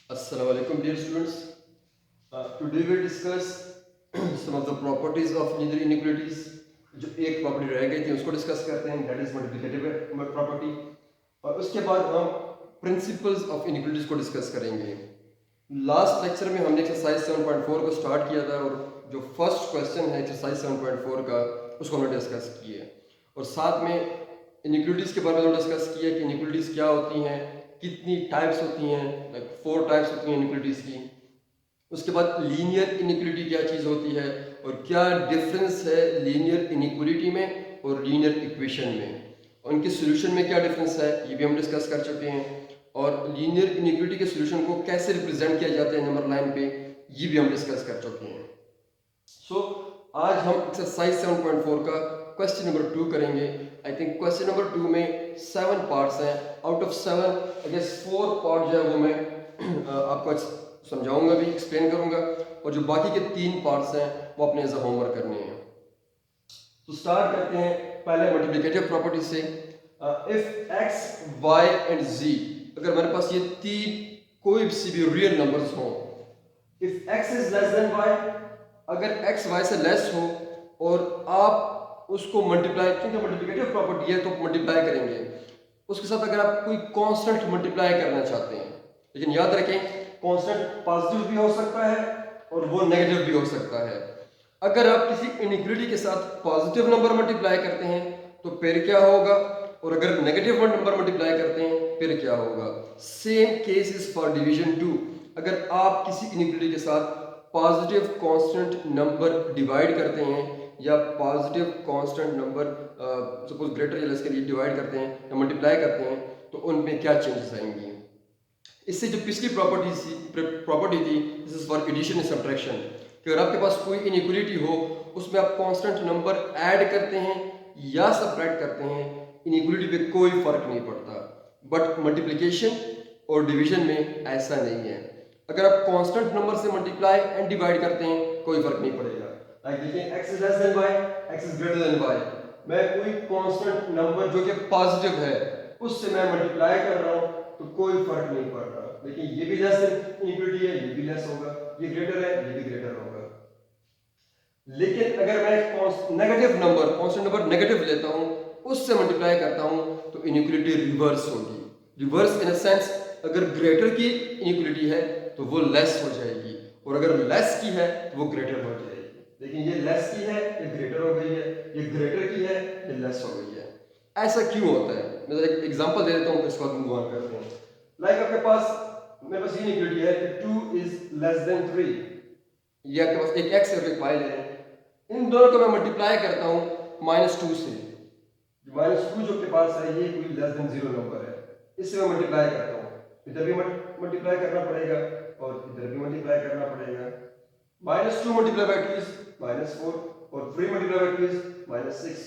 Assalamualaikum dear students. Today we'll discuss some of the properties of linear inequalities. जो एक property रह गई थी उसको डिस्कस करते हैं, दैट इज मल्टीप्लिकेटिव प्रॉपर्टी। और उसके बाद हम प्रिंसिपल्स ऑफ इनइक्वालिटीज को डिस्कस करेंगे। लास्ट लेक्चर में हमने एक्सरसाइज 7.4 को स्टार्ट किया था और जो फर्स्ट क्वेश्चन है एक्सरसाइज 7.4 का उसको हमने डिस्कस किया और साथ में इनइक्वालिटीज के बारे में डिस्कस किया कि इनइक्वालिटीज क्या होती हैं, कितनी टाइप्स होती हैं, लाइक 4 टाइप्स होती हैं इनइक्वालिटीज की। उसके बाद लीनियर इनइक्वालिटी क्या चीज़ होती है और क्या डिफरेंस है लीनियर इनइक्वालिटी में और लीनियर इक्वेशन में, और उनके सॉल्यूशन में क्या डिफरेंस है ये भी हम डिस्कस कर चुके हैं। और लीनियर इनइक्वालिटी के सॉल्यूशन को कैसे रिप्रेजेंट किया जाता है नंबर लाइन पे ये भी हम डिस्कस कर चुके हैं। सो आज हम एक्सरसाइज 7.4 का क्वेश्चन नंबर 2 करेंगे। आई थिंक क्वेश्चन नंबर 2 में 7 पार्ट्स हैं। Out of 7 I guess 4 part जो है वो मैं आपको समझाऊंगा भी, एक्सप्लेन करूंगा, और जो बाकी के 3 पार्ट्स हैं वो अपने एज अ होमवर्क करने हैं। तो स्टार्ट करते हैं पहले मल्टीप्लिकेटिव प्रॉपर्टी से। If x, y and z, अगर हमारे पास ये 3 कोई सी भी रियल नंबर्स हों, if x is less then y, अगर x y से लेस हो और आप उसको मल्टीप्लाई, क्योंकि मल्टीप्लिकेटिव प्रॉपर्टी है तो मल्टीप्लाई करेंगे उसके साथ, अगर आप कोई कांस्टेंट मल्टीप्लाई करना चाहते हैं, लेकिन याद रखें कांस्टेंट पॉजिटिव भी हो सकता है और वो नेगेटिव भी हो सकता है। अगर आप किसी इनइक्वालिटी के साथ पॉजिटिव नंबर मल्टीप्लाई करते हैं तो फिर क्या होगा, और अगर नेगेटिव नंबर मल्टीप्लाई करते हैं फिर क्या होगा। Same case is for division 2। अगर आप किसी इनइक्वालिटी के साथ पॉजिटिव कांस्टेंट नंबर डिवाइड करते हैं या positive constant number suppose greater या लेस के लिए डिवाइड करते हैं या मल्टीप्लाई करते हैं तो उनमें क्या चेंजेस आएंगी। इससे जो पिछली प्रॉपर्टी थी this is for addition and subtraction, कि अगर आपके पास कोई इनइक्वालिटी हो उसमें आप कांस्टेंट नंबर ऐड करते हैं या सब्ट्रैक्ट करते हैं, इनइक्वालिटी पे कोई फर्क नहीं पड़ता। बट मल्टीप्लिकेशन और डिवीजन में ऐसा नहीं है। अगर आप कांस्टेंट नंबर से मल्टीप्लाई एंड डिवाइड करते हैं कोई फर्क नहीं पड़ेगा। लाइक देखिए x is less then y, x is greater then y, मैं कोई कांस्टेंट नंबर जो कि पॉजिटिव है उससे मैं मल्टीप्लाई कर रहा हूं तो कोई फर्क नहीं पड़ रहा। देखिए ये भी लेस इनइक्वालिटी है, ये भी लेस होगा, ये ग्रेटर है, ये भी ग्रेटर होगा। लेकिन अगर मैं negative number, constant number negative लेता हूं उससे मल्टीप्लाई करता हूं तो इनइक्वालिटी रिवर्स होगी। रिवर्स इन अ सेंस, अगर ग्रेटर की इनइक्वालिटी है तो वो लेस हो जाएगी, और अगर लेस की है तो वो ग्रेटर हो जाएगी। लेकिन ये लेस की है, ये ग्रेटर हो गई है, ये ग्रेटर की है, ये लेस हो गई है। ऐसा क्यों होता है? मैं एक एग्जांपल दे देता हूं, इसके बाद मूव ऑन करते हैं। लाइक आपके पास, मेरे पास ये इनइक्वालिटी है कि 2 इज लेस देन 3, ये आपके पास एक x और एक y ले हैं, इन दोनों को मैं मल्टीप्लाई करता हूं -2 से। -2 जो आपके पास है ये कोई लेस देन 0 नंबर है, इससे मैं मल्टीप्लाई करता हूं, इधर भी मल्टीप्लाई करना पड़ेगा और इधर भी मल्टीप्लाई करना पड़ेगा। -2 मल्टीप्लाई बाय 2 इज -4 और 3 मल्टीप्लाई बाय 2 इज -6।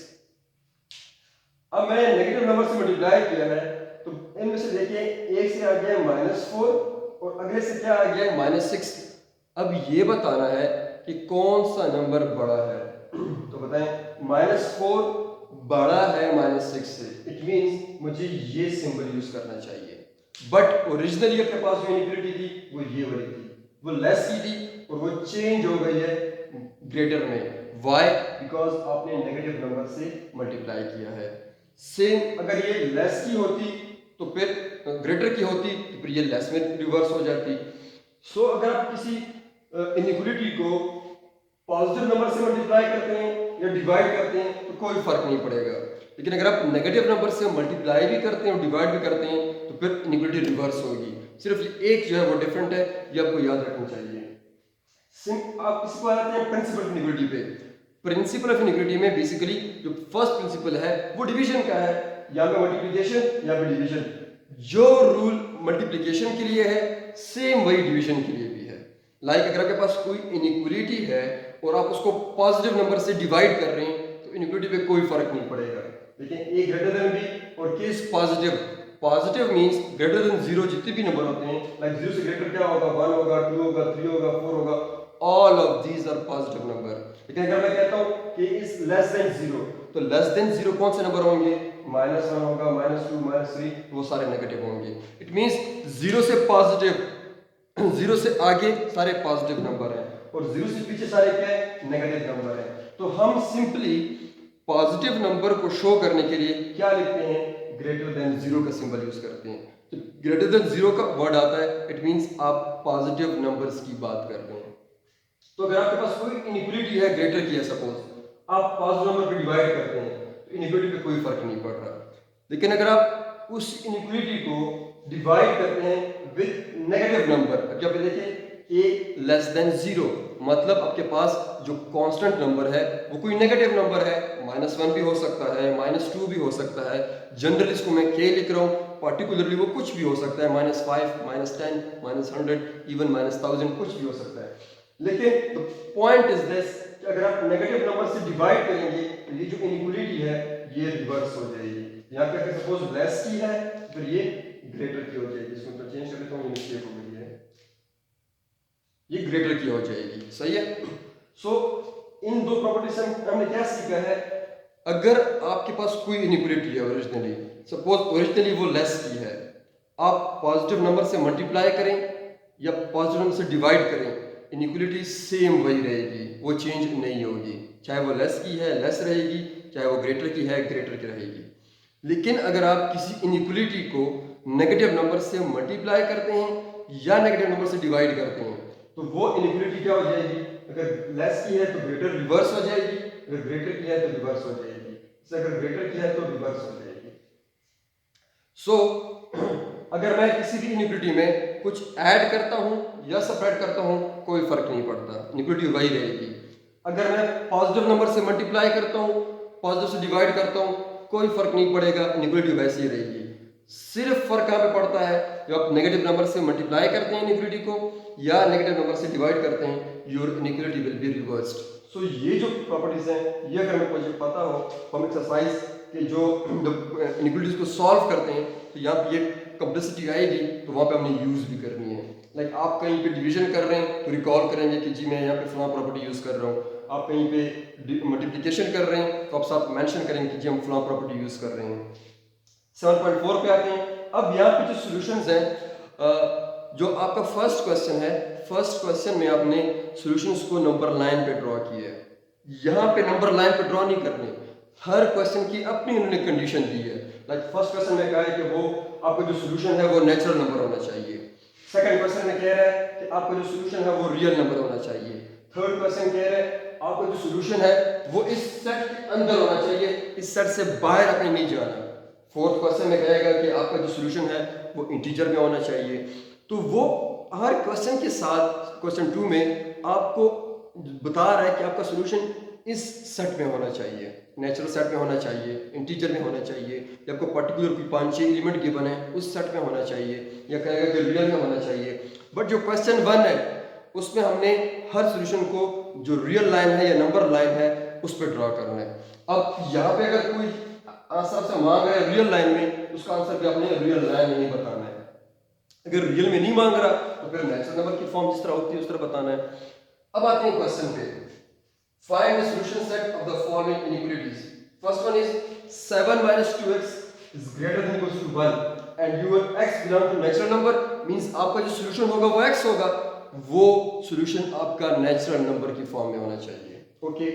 अब मैंने नेगेटिव नंबर से मल्टीप्लाई किया है तो इनमें से देखिए एक से आ गया -4 और अगले से क्या आ गया -6। अब ये बताना है कि कौन सा नंबर बड़ा है। तो बताएं, -4 बड़ा है -6 से, इट मींस मुझे ये सिंबल यूज करना चाहिए। बट ओरिजिनली अपने पास जो इनइक्वालिटी थी वो ये वाली थी, वो लेस की थी और वो चेंज हो गई है ग्रेटर में। वाई? बिकॉज आपने नेगेटिव नंबर से मल्टीप्लाई किया है। सेम अगर ये लेस की होती तो फिर ग्रेटर की होती तो फिर ये लेस में रिवर्स हो जाती। सो अगर आप किसी इनइक्वालिटी को पॉजिटिव नंबर से मल्टीप्लाई करते हैं या डिवाइड करते हैं तो कोई फर्क नहीं पड़ेगा, लेकिन अगर आप नेगेटिव नंबर से मल्टीप्लाई भी करते हैं और डिवाइड भी करते हैं तो फिर इनइक्वालिटी रिवर्स होगी। सिर्फ एक जो है वो डिफरेंट है, ये आपको याद रखना चाहिए। आप इस पर आते हैं प्रिंसिपल ऑफ इनइक्वालिटी पे। प्रिंसिपल ऑफ इनइक्वालिटी में बेसिकली जो फर्स्ट प्रिंसिपल है वो डिवीजन का है, या पे मल्टीप्लिकेशन या पे डिवीजन। जो रूल मल्टीप्लिकेशन के लिए है सेम वही डिवीजन के लिए भी है। लाइक अगर आपके पास कोई इनइक्वालिटी है और आप उसको पॉजिटिव नंबर से डिवाइड कर रहे हैं तो इनइक्वालिटी पे कोई फर्क नहीं पड़ेगा। लेकिन ए ग्रेटर देन बी और के is positive, positive means greater than 0 जितने भी नंबर होते हैं, लाइक 0 से ग्रेटर क्या होगा, 1 होगा, 2 होगा, 3 होगा, 4 होगा, all of these are positive number। लेकिन अगर मैं कहता हूं कि is less than 0 तो less than 0 कौन से नंबर होंगे, -1 होगा, -2, -3, वो सारे नेगेटिव होंगे। इट मींस 0 से पॉजिटिव जीरो से आगे सारे पॉजिटिव नंबर हैं और जीरो से पीछे सारे क्या है, नेगेटिव नंबर है। तो हम सिंपली पॉजिटिव नंबर को शो करने के लिए क्या लिखते हैं, ग्रेटर देन जीरो का सिंबल यूज करते हैं। तो ग्रेटर देन जीरो का वर्ड आता है, इट मींस आप पॉजिटिव नंबर्स की बात कर रहे हैं। तो अगर आपके पास कोई इनइक्वालिटी है ग्रेटर की है, सपोज आप पॉजिटिव नंबर को डिवाइड करते हैं तो इनइक्वालिटी पे कोई फर्क नहीं पड़ रहा। लेकिन अगर आप उस इनइक्वालिटी को डिवाइड करते हैं विद नेगेटिव नंबर, क्या पे देखिए a लेस देन जीरो, मतलब आपके पास जो कांस्टेंट नंबर है वो कोई नेगेटिव नंबर है, -1 भी हो सकता है, -2 भी हो सकता है, जनरली इसको मैं k लिख रहा हूँ, पार्टिकुलरली वो कुछ भी हो सकता है, -5, -10, -100, इवन -1000, कुछ भी हो सकता है। लेकिन द पॉइंट इज दिस, अगर आप नेगेटिव नंबर से डिवाइड करेंगे तो ये जो इनइक्वालिटी है ये रिवर्स हो जाएगी। यहाँ पे अगर सपोज लेस की है फिर ये ग्रेटर की हो जाएगी, इसमें तो चेंज कर देता हूँ, ये मिस्टेक हो गई है, ये ग्रेटर की हो जाएगी, सही है। सो इन दो प्रॉपर्टी से हमने क्या सीखा है, अगर आपके पास कोई इनइक्वालिटी है ओरिजिनली, सपोज ओरिजिनली वो लेस की है, आप पॉजिटिव नंबर से मल्टीप्लाई करें या पॉजिटिव नंबर से डिवाइड करें, इनइक्वालिटी सेम वही रहेगी, वो चेंज नहीं होगी, चाहे वो लेस की है लेस रहेगी, चाहे वो ग्रेटर की है ग्रेटर की रहेगी। लेकिन अगर आप किसी इनइक्वालिटी को नेगेटिव नंबर से मल्टीप्लाई करते हैं या नेगेटिव नंबर से डिवाइड करते हैं तो वो इनइक्वालिटी क्या हो जाएगी, अगर लेस की है तो ग्रेटर रिवर्स हो जाएगी, अगर ग्रेटर की है तो रिवर्स हो जाएगी, अगर ग्रेटर की है तो रिवर्स हो जाएगी। सो अगर मैं किसी भी इनइक्वालिटी में कुछ ऐड करता हूं या सबट्रैक्ट करता हूं कोई फर्क नहीं पड़ता, इनइक्वालिटी वही रहेगी। अगर मैं पॉजिटिव नंबर से मल्टीप्लाई करता हूं, पॉजिटिव से डिवाइड करता हूं, कोई फर्क नहीं पड़ेगा, इनइक्वालिटी वैसी ही रहेगी। सिर्फ फर्क यहाँ पे पड़ता है जब आप नेगेटिव नंबर से मल्टीप्लाई करते हैं इनइक्वालिटी को या नेगेटिव नंबर से डिवाइड करते हैं, your inequality will be reversed. So ये जो प्रॉपर्टीज हैं ये अगर मेरे मुझे पता हो, हम एक्सरसाइज के जो इनइक्वालिटीज को सॉल्व करते हैं तो यहाँ पे ये कंप्लेक्सिटी आएगी तो वहाँ पे हमने यूज भी करनी है। लाइक आप कहीं पे डिवीजन कर रहे हैं तो रिकॉल करेंगे कि जी मैं यहाँ पे फलां प्रॉपर्टी यूज कर रहा हूँ, आप कहीं पे मल्टीप्लिकेशन कर रहे हैं तो आप साथ मेंशन करेंगे कि जी हम फलां प्रॉपर्टी यूज कर रहे हैं। 7.4 पे आते हैं। अब यहाँ पे जो सॉल्यूशंस हैं, जो आपका फर्स्ट क्वेश्चन है, फर्स्ट क्वेश्चन में आपने सॉल्यूशंस को नंबर लाइन पे ड्रॉ किया है। यहाँ पे नंबर लाइन पे ड्रॉ नहीं करने, हर क्वेश्चन की अपनी उन्होंने कंडीशन दी है। लाइक फर्स्ट क्वेश्चन में कहा है कि वो आपका जो सॉल्यूशन है वो नेचुरल नंबर होना चाहिए, सेकंड क्वेश्चन में कह रहा है कि आपका जो सॉल्यूशन है वो रियल नंबर होना चाहिए, थर्ड क्वेश्चन कह रहा है आपका जो सॉल्यूशन है वो इस सेट के अंदर होना चाहिए, इस सेट से बाहर आपने नहीं जाना। फोर्थ क्वेश्चन में कहेगा कि आपका जो सॉल्यूशन है वो इंटीजर में होना चाहिए। तो वो हर क्वेश्चन के साथ क्वेश्चन 2 में आपको बता रहा है कि आपका सॉल्यूशन इस सेट में होना चाहिए, नेचुरल सेट में होना चाहिए, इंटीजर में होना चाहिए, या आपको पर्टिकुलर कोई 5-6 एलिमेंट गिवन है उस सेट में होना चाहिए, या कहेगा कि रियल में होना चाहिए। बट जो क्वेश्चन 1 है उसमें हमने हर सॉल्यूशन को जो रियल लाइन है या नंबर लाइन है उस पर ड्रॉ करना है। अब यहाँ पे अगर कोई आंसर से मांग रहा है रियल लाइन में, उसका आंसर भी आपने रियल लाइन में ही बताना है। अगर रियल में नहीं मांग रहा तो फिर नेचुरल नंबर की फॉर्म जिस तरह होती है उस तरह बताना है। अब आते हैं क्वेश्चन पे, find the solution set of the following inequalities. First one is 7 - 2x is greater than equals to 1 and your x belong to natural number, means आपका जो सॉल्यूशन होगा वो x होगा, वो सॉल्यूशन आपका नेचुरल नंबर की form में होना चाहिए। ओके,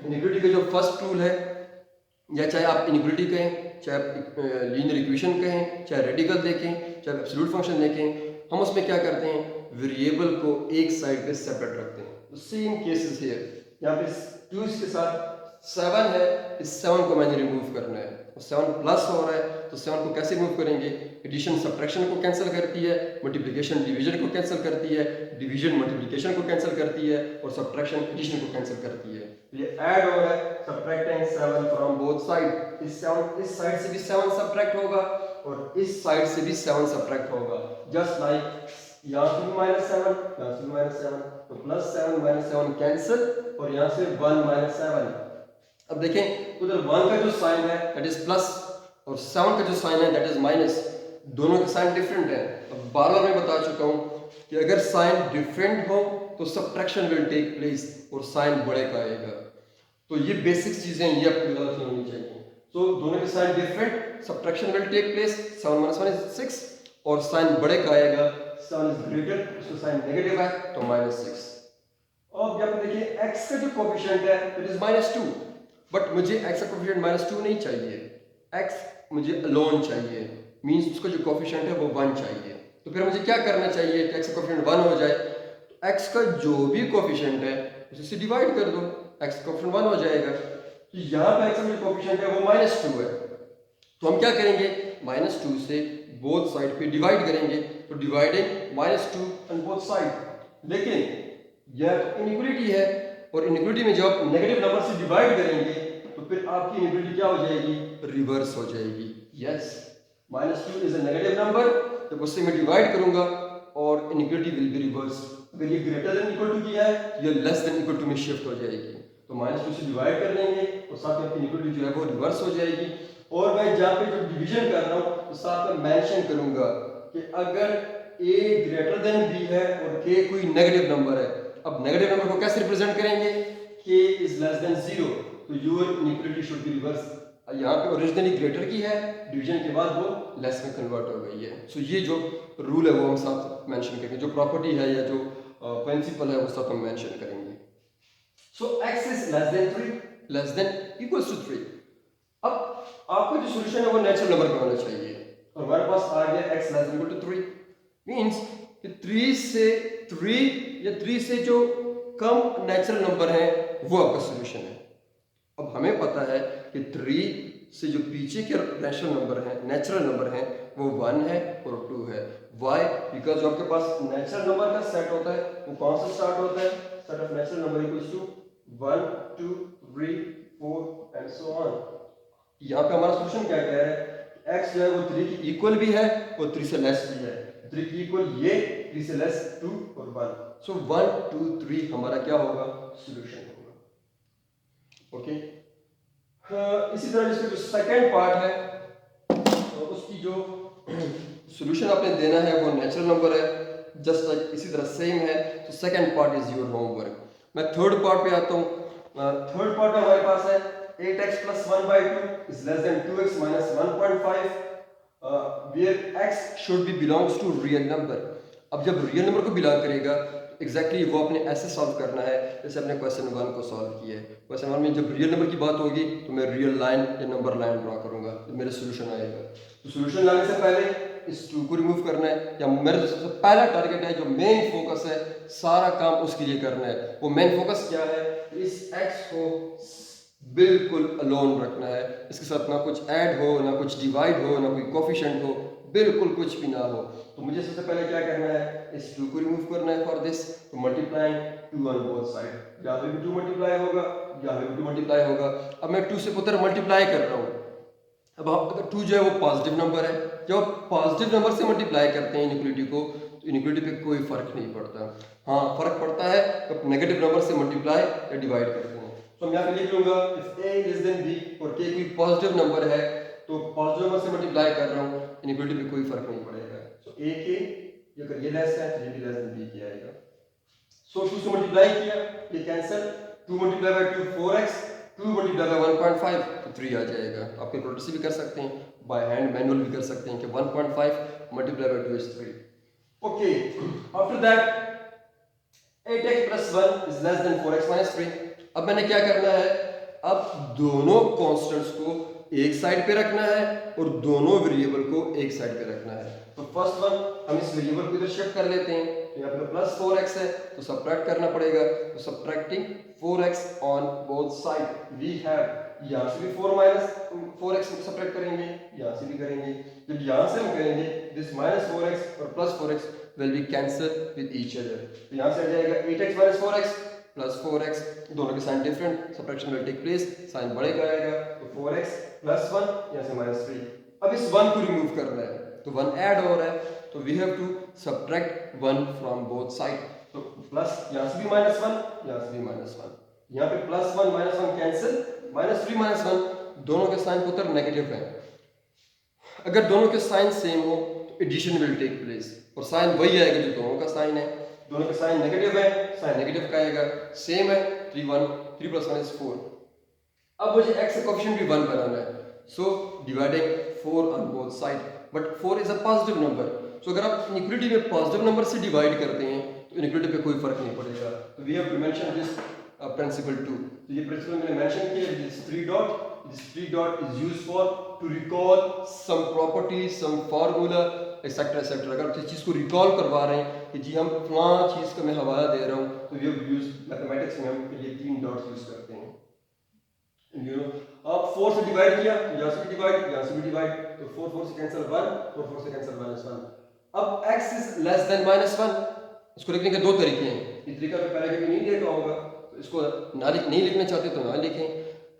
इनइक्वालिटी का जो फर्स्ट रूल है, या चाहे आप इनइक्वालिटी कहें, चाहे आप लीनियर इक्वेशन कहें, चाहे रेडिकल देखें, चाहे एब्सोल्यूट फंक्शन देखें, हम उसमें क्या करते हैं, वेरिएबल को एक साइड पे सेपरेट रखते हैं। सेम केसेस हियर, यहाँ पे 2 के साथ 7 है, इस 7 को मैंने रिमूव करना है, 7 प्लस हो रहा है तो 7 को कैसे रिमूव करेंगे, एडिशन सब्ट्रैक्शन को कैंसिल करती है, मल्टीप्लिकेशन डिवीजन को कैंसिल करती है, डिवीजन मल्टीप्लिकेशन को कैंसिल करती है, और सब्ट्रैक्शन एडिशन को कैंसिल करती है। ये ऐड हो रहा है, सब्ट्रैक्टिंग 7 फ्रॉम बोथ साइड, इस साइड से भी 7 सब्ट्रैक्ट होगा और इस साइड से भी 7 सब्ट्रैक्ट होगा, जस्ट लाइक यहाँ से भी -7, यहाँ से भी -7, तो +7 -7 कैंसिल, और यहाँ से 1 - 7। अब देखें उधर 1 का जो साइन है दैट इज प्लस और 7 का जो साइन है दैट इज माइनस, दोनों के साइन डिफरेंट है। अब बार बार मैं बता चुका हूँ कि अगर साइन डिफरेंट हो तो सब्ट्रैक्शन विल टेक प्लेस और साइन बड़े का आएगा। तो ये बेसिक चीजें ये आपको गलत नहीं होनी चाहिए। तो दोनों के sign different, subtraction will take place, 7 - 1 is 6, और साइन बड़े का आएगा 7 इज ग्रेटर, उसका साइन नेगेटिव है तो -6। अब यहाँ पे देखिए x का जो कोफिशिएंट है इट इज -2, बट मुझे x का कोफिशिएंट -2 नहीं चाहिए, x मुझे अलोन चाहिए, मींस उसका जो कोफिशिएंट है वो 1 चाहिए। तो फिर मुझे क्या करना चाहिए कि x का कोफिशिएंट 1 हो जाए, तो x का जो भी कोफिशिएंट है उसे डिवाइड कर दो, x का कोफिशिएंट 1 हो जाएगा। तो यहाँ पे x का जो कोफिशिएंट है वो -2 है, तो हम क्या करेंगे -2 से बोथ साइड पे डिवाइड करेंगे, तो डिवाइडिंग -2 ऑन बोथ साइड। लेकिन यह तो इनइक्वालिटी है, और इनइक्वालिटी में जब नेगेटिव नंबर से डिवाइड करेंगे तो फिर आपकी इनइक्वालिटी क्या हो जाएगी, रिवर्स हो जाएगी। Yes, -2 is a negative number, जब उससे मैं डिवाइड करूंगा और इनइक्वालिटी विल बी रिवर्स। अगर ये ग्रेटर देन इक्वल टू किया है तो ये लेस देन इक्वल टू में शिफ्ट हो जाएगी, तो -2 से डिवाइड कर लेंगे और साथ में इनइक्वालिटी जो है वो रिवर्स हो जाएगी। और मैं जहाँ पे जो डिवीजन कर रहा हूँ तो साथ में मेंशन करूंगा कि अगर a ग्रेटर देन b है और k कोई नेगेटिव नंबर है, अब नेगेटिव नंबर को कैसे रिप्रेजेंट करेंगे, k इज लेस देन 0, तो your inequality should be reverse. यहाँ पे ओरिजिनली ग्रेटर की है, डिवीजन के बाद वो लेस में कन्वर्ट हो गई है। सो ये जो रूल है वो हम साथ मेंशन करेंगे, जो प्रॉपर्टी है या जो प्रिंसिपल है वो साथ हम मेंशन करेंगे। So x is less than 3 less than equals to 3। अब आपका जो सॉल्यूशन है वो नेचुरल नंबर का होना चाहिए, और हमारे पास आ गया x less than equal to 3, means कि 3 या 3 से जो कम नेचुरल नंबर है वो आपका सॉल्यूशन है। अब हमें पता है कि 3 से जो पीछे के नेचुरल नंबर हैं वो 1 है और 2 है। वाई? बिकॉज जो आपके पास नेचुरल नंबर का सेट होता है वो कौन सा स्टार्ट होता है, set of natural number equals to 1 2 3 4 and so on. यहाँ पे हमारा सॉल्यूशन क्या कह रहा है, x जो है वो 3 की इक्वल भी है और 3 से लेस भी है, 3 की इक्वल ये, 3 से लेस 2 और 1। सो 1 2 3 हमारा क्या होगा, सॉल्यूशन होगा। ओके, इसी तरह जिसका जो सेकंड पार्ट है तो उसकी जो सॉल्यूशन आपने देना है वो नेचुरल नंबर है, जस्ट लाइक इसी तरह सेम है। तो second part is your homework. मैं थर्ड पार्ट पे आता हूँ। थर्ड पार्ट में हमारे पास है 8x plus 1/2 is less than 2x minus 1.5 where x should be belongs to real number। अब जब रियल नंबर को बिलोंग करेगा एग्जैक्टली वो अपने ऐसे सॉल्व करना है जैसे अपने क्वेश्चन 1 को सॉल्व किया है। क्वेश्चन 1 में जब रियल नंबर की बात होगी तो मैं रियल लाइन या नंबर लाइन ड्रा करूंगा, तो मेरा सॉल्यूशन आएगा। तो सॉल्यूशन लाने से पहले इस 2 को रिमूव करना है, या मेरा जो सबसे पहला टारगेट है, जो मेन फोकस है, सारा काम उसके लिए करना है। वो मेन फोकस क्या है, इस x को बिल्कुल अलोन रखना है, इसके साथ ना कुछ ऐड हो, ना कुछ डिवाइड हो, ना कोई कोफिशिएंट हो, बिल्कुल कुछ भी ना हो। तो मुझे सबसे पहले क्या करना है, इस 2 को रिमूव करना है। फॉर दिस तो मल्टीप्लाइंग 2 ऑन बोथ साइड, यहाँ पे भी 2 मल्टीप्लाई होगा, यहाँ पे भी 2 मल्टीप्लाई होगा। अब मैं 2 से पुत्र मल्टीप्लाई कर रहा हूँ। अब अगर 2 जो है वो पॉजिटिव नंबर है, जब आप पॉजिटिव नंबर से मल्टीप्लाई करते हैं इनइक्वालिटी को, तो इनइक्वालिटी पे कोई फर्क नहीं पड़ता। हाँ, फर्क पड़ता है जब नेगेटिव नंबर से मल्टीप्लाई या डिवाइड करते हैं। तो मैं यहाँ पे लिख लूंगा if a less than b और k कोई पॉजिटिव नंबर है तो पॉजिटिव नंबर से मल्टीप्लाई कर रहा हूँ, इनइक्वालिटी पे कोई फर्क नहीं पड़ेगा। सो a k अगर ये लेस है तो ये भी लेस देन b की आएगा। सो 2 से मल्टीप्लाई किया, ये cancel, 2 multiply by 2 4x, 2 multiply by 1.5 तो 3 आ जाएगा। तो आप कैलकुलेटर से भी कर सकते हैं, बाय हैंड मैनुअल भी कर सकते हैं कि 1.5 multiply by 2 is 3। Okay, after that 8x plus 1 is less than 4x minus 3। अब मैंने क्या करना है, अब दोनों कांस्टेंट्स को एक साइड पे रखना है और दोनों वेरिएबल को एक साइड पे रखना है। तो फर्स्ट वन हम इस वेरिएबल को इधर शिफ्ट कर लेते हैं, तो यहाँ पे प्लस 4x है तो सब्ट्रैक्ट करना पड़ेगा। तो subtracting 4x on both side we have, यहाँ से भी 4 माइनस 4x सब्ट्रैक्ट करेंगे, यहाँ से भी करेंगे। जब यहाँ से हम करेंगे दिस माइनस 4x और plus 4x will be cancelled with each other। तो यहाँ से आ जाएगा 8x minus 4x plus 4x, दोनों के sign different, subtraction will take place, sign बढ़ेगा आएगा, तो 4x plus 1 यहाँ से minus 3। अब इस 1 को रिमूव करना है तो 1 ऐड हो रहा है, तो we have to subtract 1 from both side। तो प्लस यहाँ से भी -1, यहाँ से भी -1, यहाँ पे +1 -1 कैंसिल, -3 -1 दोनों के साइन पुत्र नेगेटिव है। अगर दोनों के साइन सेम हो तो एडिशन विल टेक प्लेस और साइन वही आएगा जो दोनों का साइन है। दोनों का साइन नेगेटिव है, साइन नेगेटिव का आएगा, सेम है 3 + 1 is 4। अब मुझे x का कोएफिशिएंट भी 1 बनाना है, so dividing 4 on both side, but 4 is a positive number, so अगर आप इनइक्वालिटी में पॉजिटिव नंबर से डिवाइड करते हैं तो इनइक्वालिटी पे कोई फर्क नहीं पड़ेगा। तो we have to mention this principle too. तो ये प्रिंसिपल मैंने मेंशन किया, this three dot is used for to recall some property, some formula etcetera etcetera. अगर किसी चीज को रिकॉल करवा रहे हैं कि जी हम फलां चीज का मैं हवाला दे रहा हूं, तो वी हैव यूज्ड मैथमेटिक्स में हम ये तीन डॉट्स यूज करते हैं। यू नो, आप 4 से डिवाइड किया, यहाँ से भी डिवाइड, यहाँ से भी डिवाइड, तो 4 से कैंसिल 1, 4 से कैंसिल -1। अब x इज लेस देन -1, इसको लिखने के दो तरीके हैं। ये तरीका मैं पहले कभी नहीं देखा होगा, तो इसको नहीं लिखना चाहते तो ना लिखें।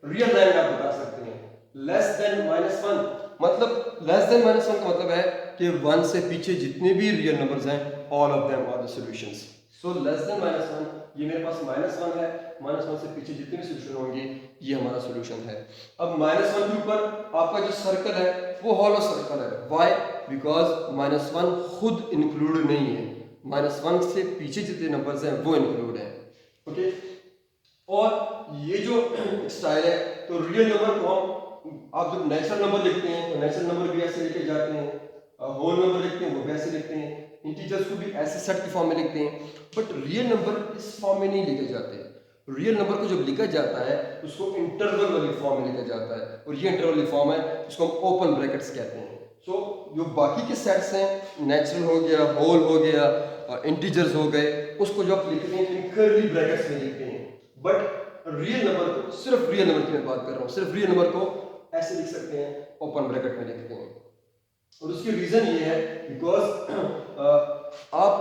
रियल लाइन आप बता सकते हैं लेस देन -1, मतलब लेस देन -1 का मतलब है कि 1 से पीछे जितने भी रियल नंबर्स हैं, all of them are the solutions. So less than -1, ये मेरे पास -1 है, -1 से पीछे जितने भी सॉल्यूशन होंगे ये हमारा सॉल्यूशन है। अब -1 के ऊपर आपका जो सर्कल है वो हॉलो सर्कल है। व्हाई? बिकॉज -1 खुद इंक्लूड नहीं है, -1 से पीछे जितने नंबर्स हैं वो इंक्लूड है। ओके, और ये जो स्टाइल है, तो रियल नंबर को आप जब नेचुरल नंबर लिखते हैं तो नेचुरल नंबर भी ऐसे लिखे जाते हैं, होल नंबर लिखते हैं वो भी ऐसे लिखते हैं, इंटीजर्स को भी ऐसे सेट के फॉर्म में लिखते हैं, बट रियल नंबर इस फॉर्म में नहीं लिखे जाते। रियल नंबर को जब लिखा जाता है उसको इंटरवल वाली फॉर्म में लिखा जाता है, और ये इंटरवल वाली फॉर्म है, इसको हम ओपन ब्रैकेट्स कहते हैं। सो जो बाकी के सेट्स हैं, नेचुरल हो गया, होल हो गया, इंटीजर्स हो गए, उसको जो आप लिखते हैं इन कर्ली ब्रैकेट्स में लिखते हैं। बट रियल नंबर को, सिर्फ रियल नंबर की मैं बात कर रहा हूँ, सिर्फ रियल नंबर को ऐसे लिख सकते हैं, ओपन ब्रैकेट में लिखते हैं। और उसकी रीजन ये है बिकॉज आप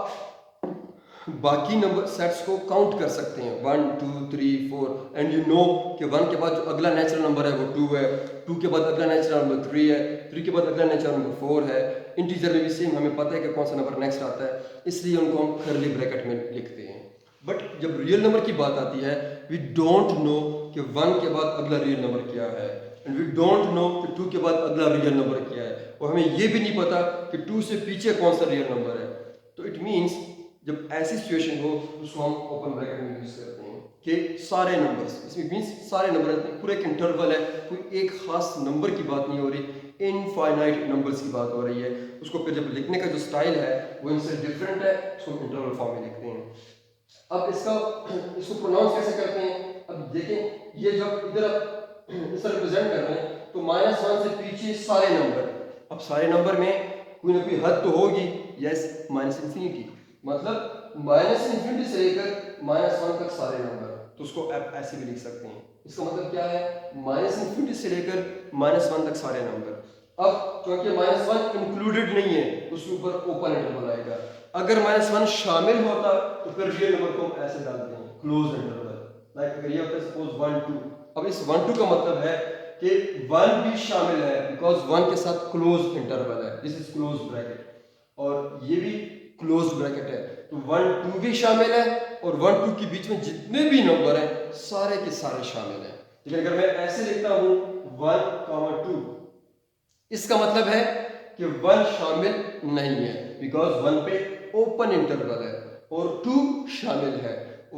बाकी नंबर सेट्स को काउंट कर सकते हैं 1 2 3 4, एंड यू नो कि 1 के बाद जो अगला नेचुरल नंबर है वो 2 है, 2 के बाद अगला नेचुरल नंबर 3 है, 3 के बाद अगला नेचुरल नंबर 4 है। इंटीजर में भी सेम हमें पता है कि कौन सा नंबर नेक्स्ट आता है, इसलिए उनको हम कर्ली ब्रैकेट में लिखते हैं। बट जब रियल नंबर की बात आती है, वी डोंट नो कि 1 के बाद अगला रियल नंबर क्या है, एंड वी डोंट नो कि 2 के बाद अगला रियल नंबर क्या है, और हमें ये भी नहीं पता कि 2 से पीछे कौन सा रियल नंबर है। तो इट मीन्स जब ऐसी सिचुएशन हो उसको हम ओपन ब्रैकेट में यूज करते हैं कि सारे नंबर्स, इसमें मीन्स सारे नंबर, पूरा एक इंटरवल है, कोई एक खास नंबर की बात नहीं हो रही, इनफाइनाइट नंबर्स की बात हो रही है। उसको फिर जब लिखने का जो स्टाइल है वो इनसे डिफरेंट है, उसको इंटरवल फॉर्म में लिखते हैं। अब इसको प्रोनाउंस कैसे करते हैं? अब देखें, ये जब इधर आप इसे रिप्रेजेंट कर रहे हैं तो -1 से पीछे सारे नंबर, अब सारे नंबर में कोई ना कोई हद तो होगी, यस, -इंफिनिटी, मतलब -इंफिनिटी से लेकर -1 तक सारे नंबर, तो उसको आप ऐसे भी लिख सकते हैं। इसका मतलब क्या है? -इंफिनिटी से लेकर -1 तक सारे नंबर। अब क्योंकि -1 इंक्लूडेड नहीं है, उसके ऊपर ओपन इंटरवल आएगा। अगर -1 शामिल होता तो फिर रियल नंबर को हम ऐसे डालते हैं, क्लोज इंटरवल। लाइक अगर ये होता है सपोज 1 2, अब इस 1 2 का मतलब है कि 1 भी शामिल है, बिकॉज 1 के साथ क्लोज इंटरवल है, दिस इज क्लोज ब्रैकेट, और ये भी क्लोज ब्रैकेट है, तो 1 2 भी शामिल है, और 1 2 के बीच में जितने भी नंबर हैं सारे के सारे शामिल हैं। लेकिन अगर मैं ऐसे लिखता हूं 1 2, इसका मतलब है कि 1 शामिल नहीं है, बिकॉज 1 पे ओपन इंटरवल है, और 2 शामिल है,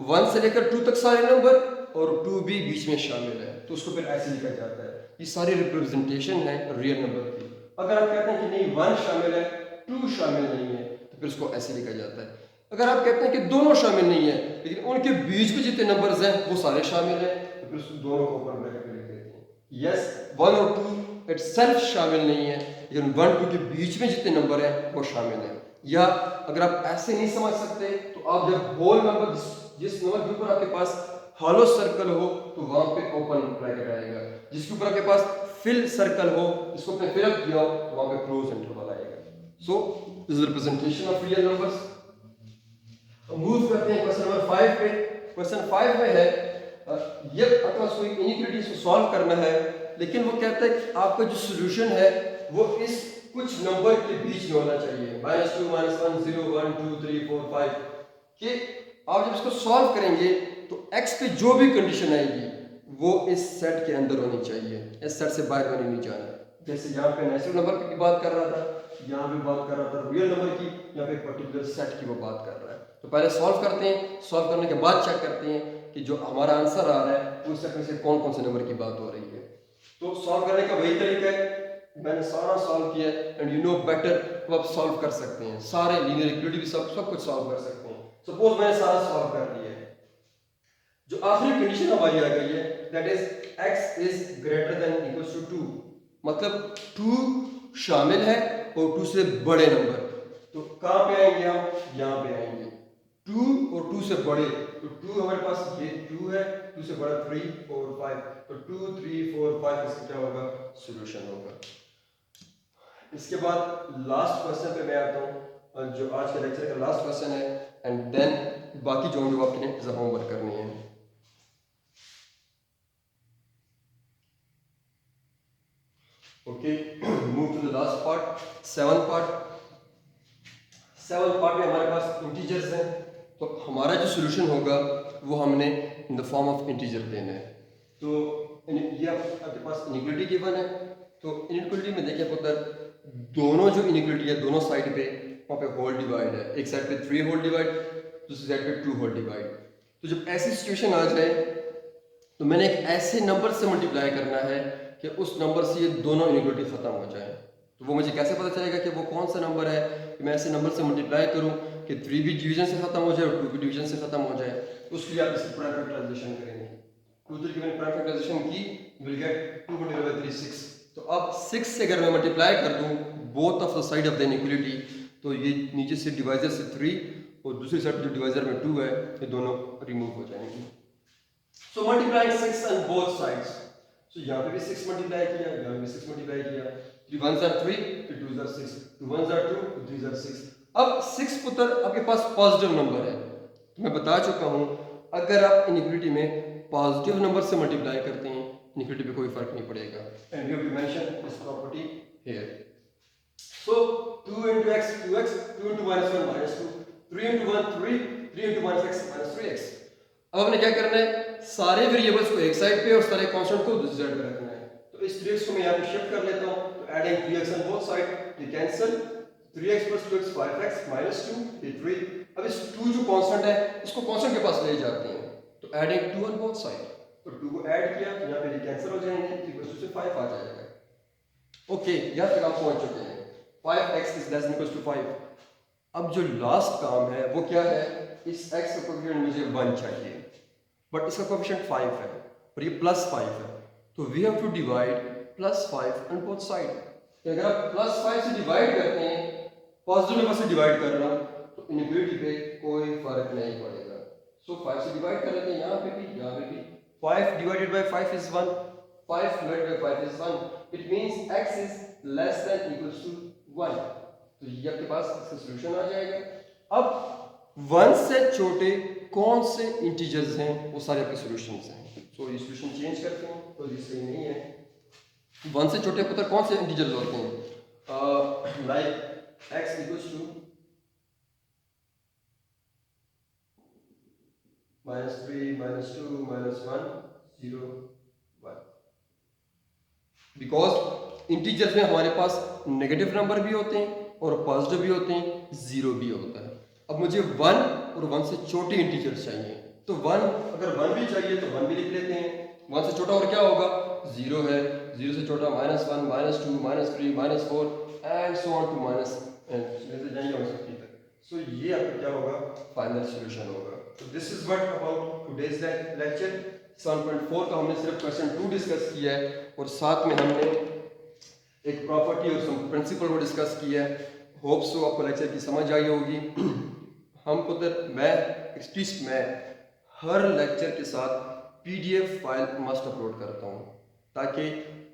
1 से लेकर 2 तक सारे नंबर, और 2 भी बीच में शामिल है, तो उसको फिर ऐसे लिखा जाता है। ये सारी रिप्रेजेंटेशन है रियल नंबर की। अगर आप कहते हैं कि नहीं 1 शामिल है, 2 शामिल नहीं है, तो फिर उसको ऐसे लिखा जाता है। अगर आप कहते हैं कि दोनों शामिल नहीं है, लेकिन उनके बीच में जितने नंबर्स हैं वो सारे शामिल हैं, तो फिर उसको दोनों को ओपन ब्रैकेट में लिख देते हैं। यस, 1 और 2 इटसेल्फ शामिल नहीं है, लेकिन 1 2 के बीच में जितने नंबर हैं वो शामिल हैं। या अगर आप ऐसे नहीं समझ सकते, तो आप जब होल नंबर, जिस नंबर के ऊपर आपके पास हॉलो सर्कल हो तो वहां पे ओपन ब्रैकेट आएगा, जिसके ऊपर आपके पास फिल सर्कल हो, जिसको आपने फिल अप किया हो, तो वहां पे क्लोज इंटरवल आएगा। So this is representation of real numbers. Move करते हैं क्वेश्चन नंबर 5 पे। क्वेश्चन 5 में है ये आपका कोई इनइक्वालिटी को सॉल्व करना है, लेकिन वो कहता है कि आपका जो सॉल्यूशन है वो इस कुछ नंबर के बीच में होना चाहिए, -2 -1 0 1 2 3 4 5, कि आप जब इसको सॉल्व करेंगे तो x पे जो भी कंडीशन आएगी वो इस सेट के अंदर होनी चाहिए, इस सेट से बाहर होने नहीं जाना। जैसे यहाँ पे नेचुरल नंबर की बात कर रहा था, यहाँ पे बात कर रहा था रियल नंबर की, यहाँ पे पर्टिकुलर सेट की वो बात कर रहा है। तो पहले सॉल्व करते हैं, सॉल्व करने के बाद चेक करते हैं कि जो हमारा आंसर आ रहा है उस सेट में से कौन कौन से नंबर की बात हो रही है। तो सॉल्व करने का वही तरीका है मैंने सारा सॉल्व किया एंड यू नो बेटर, तो आप सॉल्व कर सकते हैं सारे लीनियर इक्विलिटी भी, सब कुछ सॉल्व कर सकते हैं। सपोज मैंने सारा सॉल्व कर लिया है, जो आखिरी कंडीशन हमारी आ गई है that is x is greater than equals to 2, मतलब 2 शामिल है और 2 से बड़े नंबर। तो कहां पे आएंगे हम, यहां पे आएंगे 2 और 2 से बड़े, तो 2 हमारे पास ये 2 है, 2 से बड़ा 3 4 5, तो 2 3 4 5 इसका क्या होगा, सॉल्यूशन होगा। इसके बाद लास्ट क्वेश्चन पे मैं आता हूँ, जो आज के लेक्चर का लास्ट क्वेश्चन है, एंड देन बाकी जो आपके होमवर्क करनी है। Okay, move to the last part, seven part में हमारे पास इंटीजर्स हैं, तो हमारा जो सॉल्यूशन होगा वो हमने in the form of integer देना है। तो ये आपके पास इनइक्वालिटी गिवन है, तो इनइक्वालिटी में देखिए पुत्र, दोनों जो इनइक्वालिटी है दोनों साइड पे वहाँ पे होल डिवाइड है, एक साइड पे 3 होल डिवाइड, दूसरी साइड पे 2 होल डिवाइड। तो जब ऐसी सिचुएशन आ जाए तो मैंने एक ऐसे नंबर से मल्टीप्लाई करना है कि उस नंबर से ये दोनों इनइक्वालिटी खत्म हो जाए। तो वो मुझे कैसे पता चलेगा कि वो कौन सा नंबर है कि मैं ऐसे नंबर से मल्टीप्लाई करूं कि 3 भी डिवीजन से खत्म हो जाए और 2 भी डिवीजन से खत्म हो जाए। तो उसके लिए आप इसकी प्राइम फैक्टराइजेशन करेंगे। 2 3 की मैंने प्राइम फैक्टराइजेशन की, विल गेट 2 × 3 6। तो अब 6 से अगर मैं मल्टीप्लाई कर दूं both of the side of the inequality, तो ये नीचे से डिवाइजर से 3 और दूसरी साइड जो डिवाइजर में 2 है, ये दोनों रिमूव हो जाएंगे। So multiplying 6 on both sides. So यहाँ पे भी 6 मल्टीप्लाई किया, यहाँ पे भी 6 मल्टीप्लाई किया, 3 1s are 3, 2 2s are 6, 2 1s are 2, 2 3s are 6। अब 6 पुत्र आपके पास पॉजिटिव नंबर है, तो मैं बता चुका हूँ अगर आप इनइक्वालिटी में पॉजिटिव नंबर से मल्टीप्लाई करते हैं इनइक्वालिटी पे कोई फर्क नहीं पड़ेगा। And we have to mention this property here. So 2 into x 2x, 2 into minus 1 minus 2, 3 into 1 3, 3 into minus x minus 3x। अब हमने क्या करना है, सारे वेरिएबल्स को एक साइड पे और सारे कांस्टेंट को दूसरी साइड पे रखना है। तो इस 3x को मैं यहाँ पे शिफ्ट कर लेता हूँ, तो adding 3x on both side, ये cancel, 3x + 2x 5x minus 2 ये 3। अब इस 2 जो कांस्टेंट है इसको कांस्टेंट के पास ले जाते हैं, तो एडिंग 2 ऑन बोथ साइड, तो 2 को ऐड किया, यहाँ पे ये कैंसिल हो जाएंगे, 3 से 5 आ जाएगा। ओके, यहाँ तक आप पहुंच चुके हैं, 5x is less than equals to 5। अब जो लास्ट काम है वो क्या है, इस x का कोएफिशिएंट मुझे 1 चाहिए, बट इसका कोएफिशिएंट 5 है और ये +5 है, तो we have to divide +5 on both side. अगर आप +5 से डिवाइड करते हैं, पॉजिटिव नंबर से डिवाइड कर रहा हूं, तो इनइक्वालिटी पे कोई फर्क नहीं पड़ेगा। सो 5 से डिवाइड कर लेते हैं, यहाँ पे भी यहाँ पे भी। 5 divided by 5 is 1, 5 divided by 5 is 1, it means x is less than equals to 1। तो ये आपके पास इसका सॉल्यूशन आ जाएगा। अब 1 से छोटे कौन से इंटीजर्स हैं वो सारे आपके सॉल्यूशंस हैं। सो ये सॉल्यूशन चेंज करते हैं, तो ये सही नहीं है। 1 से छोटे पता कौन से इंटीजर्स होते हैं, like x equals to -3 -2 -1 0 1। Because integers में हमारे पास नेगेटिव नंबर भी होते हैं और पॉजिटिव भी होते हैं, जीरो भी होता है। अब मुझे 1 और 1 से छोटे इंटीजर्स चाहिए, तो 1 अगर 1 भी चाहिए तो 1 भी लिख लेते हैं। 1 से छोटा और क्या होगा, 0 है, 0 से छोटा -1 -2 -3 -4 and so on to minus जाएंगे तक। सो ये आपका क्या होगा, फाइनल सॉल्यूशन होगा। तो this is what about today's lecture 7.4 का हमने सिर्फ क्वेश्चन 2 डिस्कस किया है और साथ में हमने एक प्रॉपर्टी और सम प्रिंसिपल को डिस्कस किया है। होप सो आपको लेक्चर की समझ आई होगी। हम उधर मैं एटलीस्ट मैं हर लेक्चर के साथ PDF फाइल मस्ट अपलोड करता हूँ, ताकि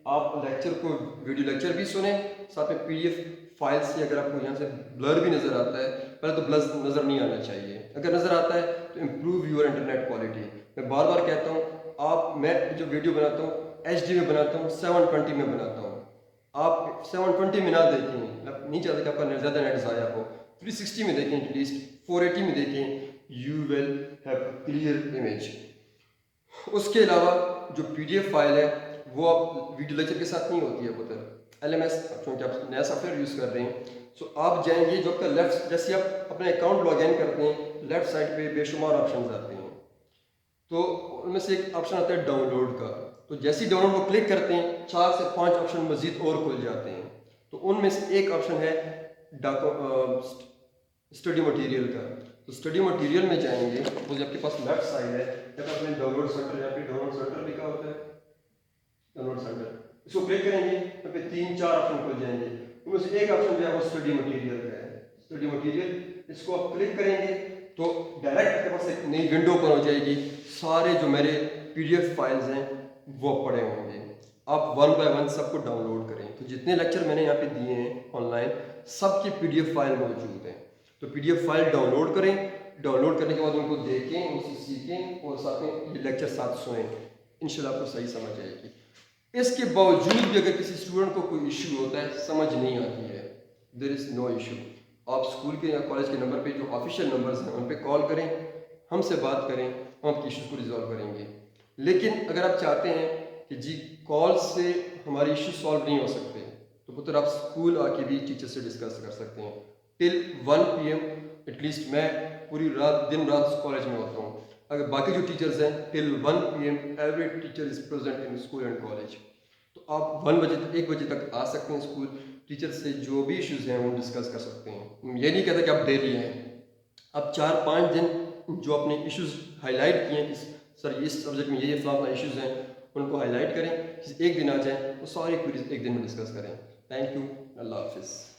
आप लेक्चर को वीडियो लेक्चर भी सुने, साथ में PDF फाइल से अगर आपको यहाँ से ब्लर भी नज़र आता है, पहले तो ब्लर नज़र नहीं आना चाहिए, अगर नज़र आता है तो इम्प्रूव योर इंटरनेट क्वालिटी। मैं बार बार कहता हूँ, मैं जो वीडियो बनाता हूँ HD में बनाता हूँ, 720 में बनाता हूँ। आप 720 में ना देखें, नहीं चाहते कि आपका ज़्यादा नेट ज़ाया हो, 360 में देखें, एटलीस्ट 480 में देखें, you will have clear image. उसके अलावा जो PDF फाइल है वो आप वीडियो लेक्चर के साथ नहीं होती है, पुत्र LMS क्योंकि आप नया सॉफ्टवेयर यूज़ कर रहे हैं। सो आप जाएंगे, जो आपका लेफ्ट, जैसे आप अपने अकाउंट लॉग इन करते हैं, लेफ्ट साइड पे बेशुमार ऑप्शन आते हैं, तो उनमें से एक ऑप्शन आता है डाउनलोड का। तो जैसे ही डाउनलोड को क्लिक करते हैं 4 से 5 ऑप्शन मजीद और खुल जाते हैं। तो उनमें से एक ऑप्शन है स्टडी मटेरियल का। तो स्टडी मटेरियल में जाएंगे तो जो आपके पास लेफ्ट साइड है जब आपने डाउनलोड सेंटर, यहाँ पे डाउनलोड सेंटर लिखा होता है, डाउनलोड सेंटर इसको क्लिक करेंगे यहाँ पे 3-4 ऑप्शन खुल जाएंगे। उनमें से एक ऑप्शन जो है वो स्टडी मटेरियल का है। स्टडी मटेरियल इसको आप क्लिक करेंगे तो डायरेक्ट आपके पास एक नई विंडो ओपन हो जाएगी। सारे जो मेरे पीडीएफ फाइल्स हैं वो पड़े होंगे। आप वन बाय वन सबको डाउनलोड करें। तो जितने लेक्चर मैंने यहाँ पे दिए हैं ऑनलाइन सबकी पीडीएफ फाइल मौजूद है। तो पीडीएफ फाइल डाउनलोड करें, डाउनलोड करने के बाद उनको देखें, उनसे सीखें और साथ में ये लेक्चर साथ सुनें, इंशाल्लाह आपको सही समझ आएगी। इसके बावजूद भी अगर किसी स्टूडेंट को कोई इशू होता है, समझ नहीं आती है, देयर इज़ नो इशू, आप स्कूल के या कॉलेज के नंबर पे जो ऑफिशियल नंबर्स हैं उन पे कॉल करें, हमसे बात करें, हम आपकी इश्यूज़ को रिजॉल्व करेंगे। लेकिन अगर आप चाहते हैं कि जी कॉल से हमारे इशू सॉल्व नहीं हो सकते तो पुत्र आप स्कूल आके भी टीचर से डिस्कस कर सकते हैं। टिल 1 PM एटलीस्ट मैं पूरी रात दिन रात कॉलेज में होता हूँ। अगर बाकी जो टीचर्स हैं till 1 PM every teacher is present in school and college. तो आप 1 बजे तक आ सकते हैं स्कूल, टीचर से जो भी इश्यूज़ हैं वो डिस्कस कर सकते हैं। ये नहीं कहता कि आप डेली हैं, आप 4-5 दिन जो अपने इश्यूज़ हाईलाइट किए हैं सर इस सब्जेक्ट में ये फलाना इश्यूज़ हैं उनको हाईलाइट करें, एक दिन आ जाएँ तो सारी क्वेरीज एक दिन में डिस्कस करें। थैंक यू, अल्लाह हाफिज़।